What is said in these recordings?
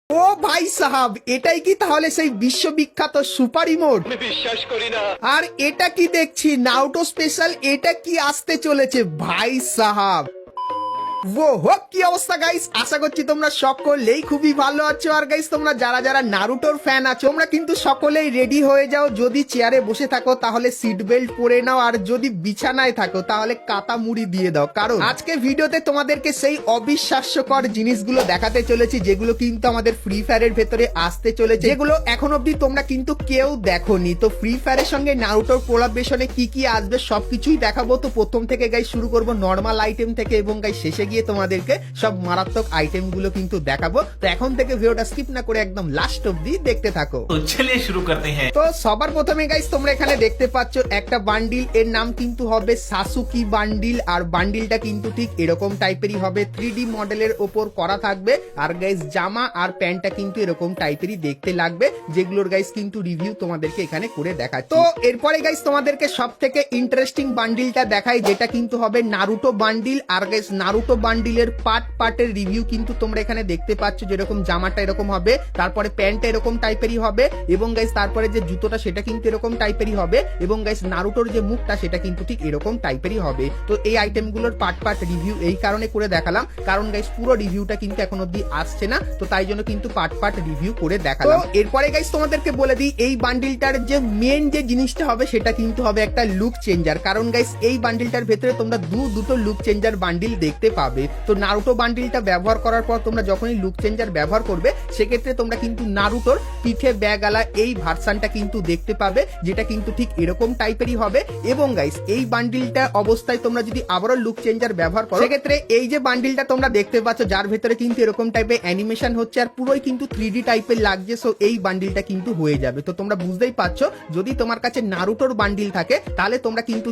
ও ভাই সাহাব, এটাই কি তাহলে সেই বিশ্ববিখ্যাত সুপার ইমোট? আমি বিশ্বাস করি না। আর এটা কি দেখছি নারুটো স্পেশাল, এটা কি আসতে চলেছে ভাই সাহাব? ও হোক, কি অবস্থা গাইস, আশা করছি তোমরা সকলেই খুবই ভালো আছো। আর গাইস তোমরা যারা যারা নারুটোর ফ্যান আছো তোমরা কিন্তু সকলেই রেডি হয়ে যাও। যদি চেয়ারে বসে থাকো তাহলে সিট বেল্ট পরে নাও, আর যদি বিছানায় থাকো তাহলে কাতা মুড়ি দিয়ে দাও, কারণ আজকে ভিডিওতে তোমাদেরকে সেই অবিশ্বাস্যকর জিনিসগুলো দেখাতে চলেছি যেগুলো কিন্তু আমাদের ফ্রি ফায়ারের ভেতরে আসতে চলেছে, যেগুলো এখন অব্দি তোমরা কিন্তু কেউ দেখোনি। তো ফ্রি ফায়ারের সঙ্গে নারুটোর কোলাবরেশনে কি কি আসবে সবকিছুই দেখাবো। তো প্রথম থেকে গাইস শুরু করবো নর্মাল আইটেম থেকে, এবং গাইস শেষে গিয়ে তোমাদেরকে সব মারাত্মক আইটেম গুলো কিন্তু দেখাবো। তো এখন থেকে ভিডিওটা স্কিপ না করে একদম লাস্ট অব্দি দেখতে থাকো। तो चलिए शुरू करते हैं। তো সবার প্রথমে গাইস তোমরা এখানে দেখতে পাচ্ছ একটা বান্ডিল, এর নাম কিন্তু হবে সাসুকি বান্ডিল। আর বান্ডিলটা কিন্তু ঠিক এরকম টাইপেরই হবে, 3D মডেলের ওপর করা থাকবে। আর গাইস জামা আর প্যান্টটা কিন্তু এরকম টাইপেরই দেখতে লাগবে, যেগুলোর গাইস কিন্তু রিভিউ তোমাদেরকে এখানে করে দেখাচ্ছি। তো এরপরে গাইস তোমাদেরকে সব থেকে ইন্টারেস্টিং বান্ডিলটা দেখাই, যেটা কিন্তু হবে নারুটো বান্ডিল। আর গাইস নারুটো বান্ডিলের পার্টের রিভিউ কিন্তু তোমরা এখানে দেখতে পাচ্ছ, যেরকম জামাটা এরকম হবে, তারপরে প্যান্টটা এরকম টাইপেরই হবে, এবং গাইস তারপরে যে জুতোটা সেটা কিন্তু এরকম টাইপেরই হবে, এবং গাইস নারুটোর যে মুখটা সেটা কিন্তু ঠিক এরকম টাইপেরই হবে। তো এই আইটেমগুলোর পার্ট রিভিউ এই কারণে করে দেখালাম, কারণ গাইস পুরো রিভিউটা কিন্তু এখন অব্দি আসছে না, তো তাই জন্য কিন্তু পার্ট রিভিউ করে দেখালাম। তো এরপরে গাইস তোমাদেরকে বলে দিই, এই বান্ডিলটার যে মেন যে জিনিসটা হবে সেটা কিন্তু হবে একটা লুক চেঞ্জার, কারণ গাইস এই বান্ডিলটার ভেতরে তোমরা দুটো লুক চেঞ্জার বান্ডিল দেখতে পাবে। তো নারুটো বান্ডিলটা ব্যবহার করার পর তোমরা যখনই লুক চেঞ্জার ব্যবহার করবে সেক্ষেত্রে তোমরা কিন্তু নারুটোর পিঠে ব্যাগালা এই ভার্সানটা কিন্তু দেখতে পাবে, যেটা কিন্তু ঠিক এরকম টাইপেরই হবে। এবং গাইস এই বান্ডিলটা অবস্থায় তোমরা যদি আবারও লুক চেঞ্জার ব্যবহার করো সেক্ষেত্রে এই যে বান্ডিলটা তোমরা দেখতে পাচ্ছ যার ভেতরে কিন্তু এরকম টাইপের অ্যানিমেশন হচ্ছে আর পুরোই কিন্তু 3D টাইপের লাগছে, সো এই বান্ডিলটা কিন্তু হয়ে যাবে। তো তোমরা বুঝতেই পারছো, যদি তোমার কাছে নারুটোর বান্ডিল থাকে তাহলে তোমরা কিন্তু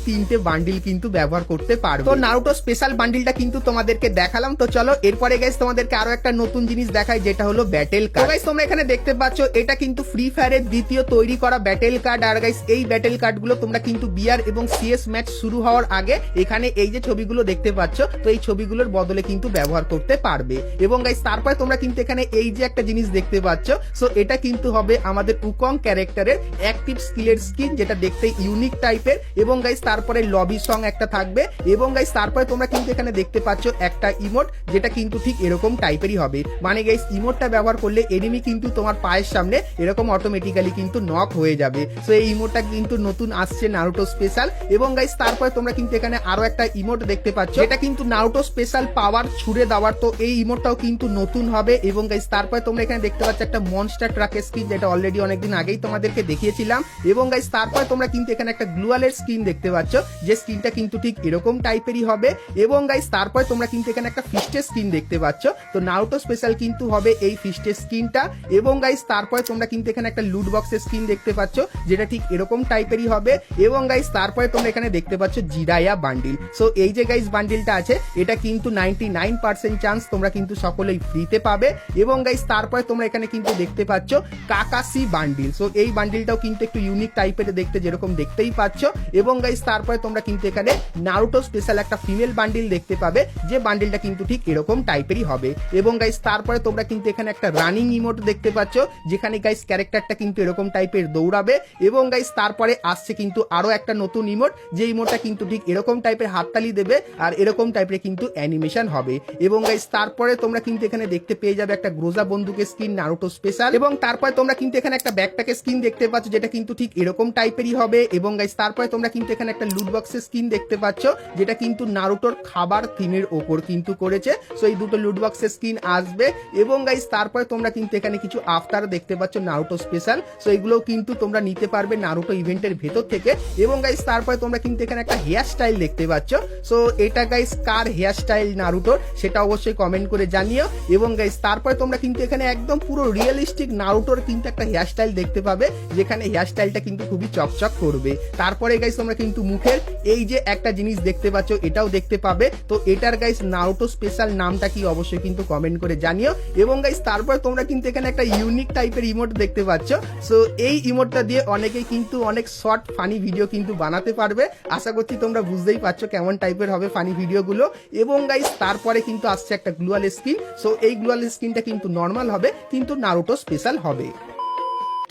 তিনটে বান্ডিল কিন্তু ব্যবহার করতে পারবে। তো নারুটো স্পেশাল বান্ডিলটা কিন্তু তোমাদেরকে দেখালাম। তো চলো এরপরে গাইস তোমাদেরকে আরো একটা নতুন জিনিস দেখাই, যেটা হলো ব্যাটেল কার্ড। গাইস তোমরা এখানে দেখতে পাচ্ছ এটা কিন্তু ফ্রি ফায়ারের দ্বিতীয় তৈরি করা ব্যাটেল কার্ড। আর গাইস এই ব্যাটেল কার্ড গুলো তোমরা কিন্তু বিআর এবং সিএস ম্যাচ শুরু হওয়ার আগে এখানে এই যে ছবিগুলো দেখতে পাচ্ছ, তো এই ছবিগুলোর বদলে কিন্তু ব্যবহার করতে পারবে। এবং গাইস তারপরে তোমরা কিন্তু এখানে এই যে একটা জিনিস দেখতে পাচ্ছ, সো এটা কিন্তু হবে আমাদের উকং ক্যারেক্টারের অ্যাক্টিভ স্কিলের স্কিন, যেটা দেখতে ইউনিক টাইপের। এবং গাইস তারপরে লবি সং একটা থাকবে, এবং গাইস তারপরে তোমরা কিন্তু এখানে দেখতে পাচ্ছ একটা ইমোট, যেটা কিন্তু ঠিক এরকম টাইপেরই হবে। মানে গাইস ইমোটটা ব্যবহার করলে এনিমি কিন্তু তোমার পায়ের সামনে এরকম অটোমেটিক্যালি কিন্তু নক হয়ে যাবে। সো এই ইমোটটা কিন্তু নতুন আসছে নারুটো স্পেশাল। এবং গাইস তারপরে তোমরা কিন্তু এখানে আরো একটা ইমোট দেখতে পাচ্ছ, এটা কিন্তু নারুটো স্পেশাল পাওয়ার ছুড়ে দেওয়ার। তো এই ইমোটটাও কিন্তু নতুন হবে। এবং গাইস তারপরে তোমরা এখানে দেখতে পাচ্ছ একটা মনস্টার ট্রাকের স্কিন, যেটা অলরেডি অনেকদিন আগেই তোমাদেরকে দেখিয়েছিলাম। এবং গাইস তারপরে তোমরা কিন্তু এখানে একটা গ্লুয়ালের স্কিন দেখতে পাচ্ছ, যে স্কিনটা কিন্তু ঠিক এরকম টাইপেরই হবে। এবং গাইস তারপরে তোমরা কিন্তু এখানে একটা ফিস্টের স্কিন দেখতে পাচ্ছ। তো নারুটো স্পেশাল কিন্তু হবে এই ফিস্টের স্কিনটা। এবং গাইস তারপরে তোমরা কিন্তু এখানে একটা লুট বক্সের স্কিন দেখতে পাচ্ছ, যেটা ঠিক এরকম টাইপেরই হবে। এবং গাইস তারপরে তোমরা এখানে দেখতে পাচ্ছ জিরায়া বান্ডিল। সো এই যে গাইস বান্ডিলটা আছে এটা কিন্তু 99% চান্স তোমরা কিন্তু সকলেই ফ্রিতে পাবে। এবং গাইস তারপরে তোমরা এখানে কিন্তু দেখতে পাচ্ছ কাকাসি বান্ডিল। সো এই বান্ডিলটাও কিন্তু একটু ইউনিক টাইপের দেখতে, যেরকম দেখতেই পাচ্ছ। এবং গাইস তারপরে তোমরা কিন্তু এখানে নারুটো স্পেশাল একটা ফিমেল বান্ডিল দেখতে পাবে, যে বান্ডিলটা কিন্তু ঠিক এরকম টাইপেরই হবে। এবং গাইস তারপরে তোমরা কিন্তু এখানে একটা রানিং ইমোট দেখতে পাচ্ছ, যেখানে গাইস ক্যারেক্টারটা কিন্তু এরকম টাইপের দৌড়াবে। এবং গাইস তারপরে আসছে কিন্তু আরো একটা নতুন ইমোট, যে ইমোটটা কিন্তু ঠিক এরকম টাইপের হাততালি দেবে আর এরকম টাইপের কিন্তু অ্যানিমেশন হবে। এবং গাইস তারপরে তোমরা কিন্তু এখানে দেখতে পেয়ে যাবে একটা গ্রোজা বন্দুকের স্কিন নারুটো স্পেশাল। এবং তারপরে তোমরা কিন্তু এখানে একটা ব্যাকপ্যাকের স্কিন দেখতে পাচ্ছ, যেটা কিন্তু ঠিক এরকম টাইপেরই হবে। এবং গাইস তারপরে তোমরা কিন্তু এখানে একটা লুট বক্সের স্কিন দেখতে পাচ্ছ, যেটা কিন্তু নারুটোর খাবার থিমের ওপর কিন্তু করেছে। সো এই দুটো লুট বক্সের স্কিন আসবে। এবং গাইস তারপরে তোমরা কিন্তু এখানে কিছু আফতার দেখতে পাচ্ছ নারুটো স্পেশাল, সো এগুলোও কিন্তু তোমরা নিতে পারবে নারুটো ইভেন্টের ভেতর থেকে। এবং গাইস তারপরে তোমরা কিন্তু এখানে একটা হেয়ার স্টাইল দেখতে পাচ্ছ। সো এটা গাইস কার হেয়ার স্টাইল নারুটোর সেটা অবশ্যই কমেন্ট করে জানিও। এবং গাইস তারপরে তোমরা কিন্তু এখানে একদম পুরো রিয়েলিস্টিক নারুটোর কিন্তু একটা হেয়ার স্টাইল দেখতে পাবে, যেখানে হেয়ার স্টাইলটা কিন্তু খুবই চকচক করবে। তারপরে গাইস তোমরা কিন্তু মুখের এই যে একটা জিনিস দেখতে পাচ্ছ এটাও দেখতে পাবে। তো এটার গাইস নারুটো স্পেশাল নামটা কি অবশ্যই কিন্তু কমেন্ট করে জানিও। এবং গাইস তারপর তোমরা কিন্তু এখানে একটা ইউনিক টাইপের ইমোট দেখতে পাচ্ছ। সো এই ইমোটটা দিয়ে অনেকেই কিন্তু অনেক শর্ট ফানি ভিডিও কিন্তু বানাতে পারবে। আশা করছি তোমরা বুঝতেই পারছো কেমন টাইপের হবে ফানি ভিডিওগুলো। এবং গাইস তারপরে কিন্তু আসছে একটা গ্লুয়াল স্কিন। সো এই গ্লুয়াল স্কিনটা কিন্তু নর্মাল হবে, কিন্তু নারুটো স্পেশাল হবে।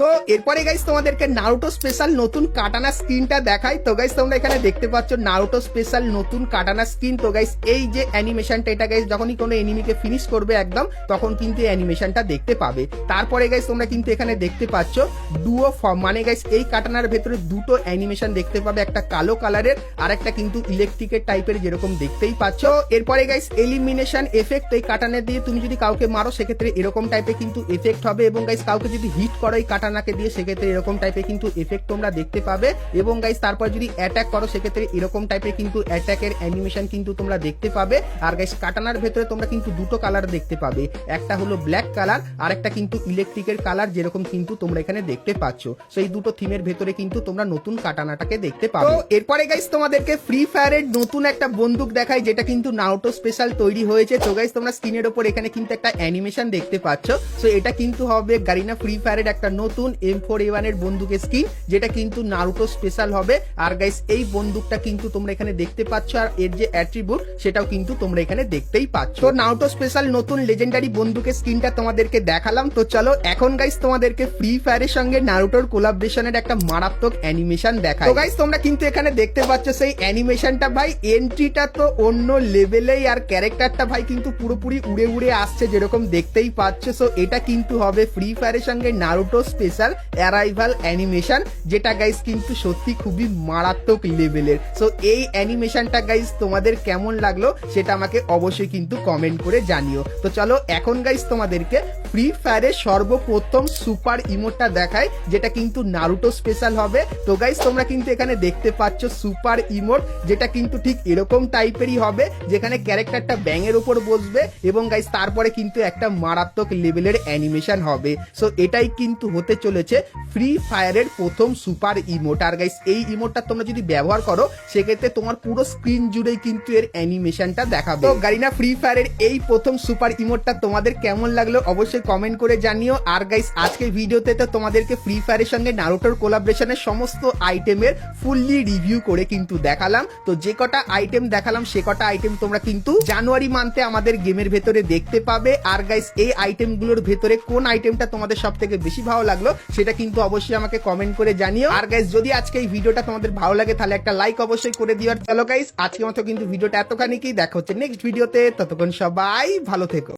তো এরপরে গাইস তোমাদেরকে নারুটো স্পেশাল নতুন কাটানা স্কিনটা দেখাই। তো গাইস তোমরা এখানে দেখতে পাচ্ছ নারুটো স্পেশাল নতুন কাটানা স্কিন। তো গাইস এই যে অ্যানিমেশনটা, এটা গাইস যখনই কোনো এনিমিকে ফিনিশ করবে একদম, তখন কিন্তু এই অ্যানিমেশনটা দেখতে পাবে। তারপরে গাইস তোমরা কিন্তু এখানে দেখতে পাচ্ছ ডুও ফর্ম, মানে গাইস এই কাটানার ভেতরে দুটো অ্যানিমেশন দেখতে পাবে, একটা কালো কালারের আর একটা কিন্তু ইলেকট্রিকের টাইপের, যেরকম দেখতেই পাচ্ছ। এরপরে গাইস এলিমিনেশন এফেক্ট, এই কাটানা দিয়ে তুমি যদি কাউকে মারো সেক্ষেত্রে এরকম টাইপের কিন্তু এফেক্ট হবে। এবং গাইস কাউকে যদি হিট করো এই কাটানাকে দিয়ে সেক্ষেত্রে এরকম টাইপের কিন্তু এফেক্ট তোমরা দেখতে পাবে। এবং গাইস তারপর যদি অ্যাটাক করো সেক্ষেত্রে এরকম টাইপের কিন্তু অ্যাটাকের অ্যানিমেশন কিন্তু তোমরা দেখতে পাবে। আর গাইস কাটানার ভেতরে তোমরা কিন্তু দুটো কালার দেখতে পাবে, একটা হলো ব্ল্যাক কালার আর একটা কিন্তু ইলেকট্রিকের কালার, যেরকম কিন্তু তোমরা এখানে দেখতে পাচ্ছ। সেই দুটো থিমের ভেতরে কিন্তু তোমরা নতুন কাটানাটাকে দেখতে পাবে। তো এরপরে গাইস তোমাদেরকে ফ্রি ফায়ারের নতুন একটা বন্দুক দেখাই, যেটা কিন্তু নারুটো স্পেশাল তৈরি হয়েছে। তো গাইস তোমরা স্ক্রিনের উপর এখানে কিন্তু একটা অ্যানিমেশন দেখতে পাচ্ছ। সো এটা কিন্তু হবে গারিনা ফ্রি ফায়ারের একটা নতুন M4A1 এর বন্দুকের স্কিন, যেটা কিন্তু নারুটো স্পেশাল হবে। আর গাইস এই বন্দুকটা কিন্তু তোমরা এখানে দেখতে পাচ্ছ, আর এর যে অ্যাট্রিবিউট সেটাও কিন্তু তোমরা এখানে দেখতেই পাচ্ছ। তো নারুটো স্পেশাল নতুন লেজেন্ডারি বন্দুকের স্কিনটা তোমাদেরকে দেখালাম। তো চলো এখন গাইস তোমাদেরকে ফ্রি ফায়ারের সঙ্গে নারুটোর কোলাবরেশনের একটা মারাত্মক অ্যানিমেশন দেখাই। তো গাইস তোমরা কিন্তু এখানে দেখতে পাচ্ছ সেই অ্যানিমেশনটা, ভাই এন্ট্রিটা তো অন্য লেভেলেই, আর ক্যারেক্টারটা ভাই কিন্তু পুরোপুরি উড়ে উড়ে আসছে, যেরকম দেখতেই পাচ্ছ। সো এটা কিন্তু হবে ফ্রি ফায়ারের সঙ্গে নারুটো স্পেশাল অ্যারাইভাল অ্যানিমেশন, যেটা গাইস কিন্তু সত্যি খুবই মারাত্মক লেভেলের। সো এই অ্যানিমেশনটা গাইস তোমাদের কেমন লাগলো সেটা আমাকে অবশ্যই কিন্তু কমেন্ট করে জানিও। তো চলো এখন গাইস তোমাদেরকে ফ্রি ফায়ারের সর্বপ্রথম সুপার ইমোটটা দেখায়, যেটা কিন্তু নারুটো স্পেশাল হবে। তো গাইস তোমরা কিন্তু এখানে দেখতে পাচ্ছ সুপার ইমোট, যেটা কিন্তু ঠিক এরকম টাইপেরই হবে, যেখানে ক্যারেক্টারটা ব্যাঙের উপর বসবে এবং গাইস তারপরে কিন্তু একটা মারাত্মক লেভেলের অ্যানিমেশন হবে। সো এটাই কিন্তু হতে চলেছে ফ্রি ফায়ারের প্রথম সুপার ইমোট। আর গাইস এই ইমোটটা তোমরা যদি ব্যবহার করো সেক্ষেত্রে তোমার পুরো স্ক্রিন জুড়েই কিন্তু এর অ্যানিমেশনটা দেখাবে। তো গারিনা ফ্রি ফায়ারের এই প্রথম সুপার ইমোটটা তোমাদের কেমন লাগলো অবশ্যই কমেন্ট করে জানিও। আর গাইস আজকের ভিডিওতে তো তোমাদেরকে ফ্রি ফায়ারের সঙ্গে নারুটোর কোলাবরেশনের সমস্ত আইটেমের ফুললি রিভিউ করে কিন্তু দেখালাম। তো যে কটা আইটেম দেখালাম সে কটা আইটেম তোমরা কিন্তু জানুয়ারি মান্থে আমাদের গেমের ভেতরে দেখতে পাবে। আর গাইস এই আইটেমগুলোর ভেতরে কোন আইটেমটা তোমাদের সব থেকে বেশি ভালো লাগলো সেটা কিন্তু অবশ্যই আমাকে কমেন্ট করে জানিও। আর গাইস যদি আজকে এই ভিডিওটা তোমাদের ভালো লাগে তাহলে একটা লাইক অবশ্যই করে দিও। আর চলো গাইস আজকের মতো কিন্তু ভিডিওটা এতখানি কি, দেখা হচ্ছে নেক্সট ভিডিওতে, ততক্ষণ সবাই ভালো থেকো।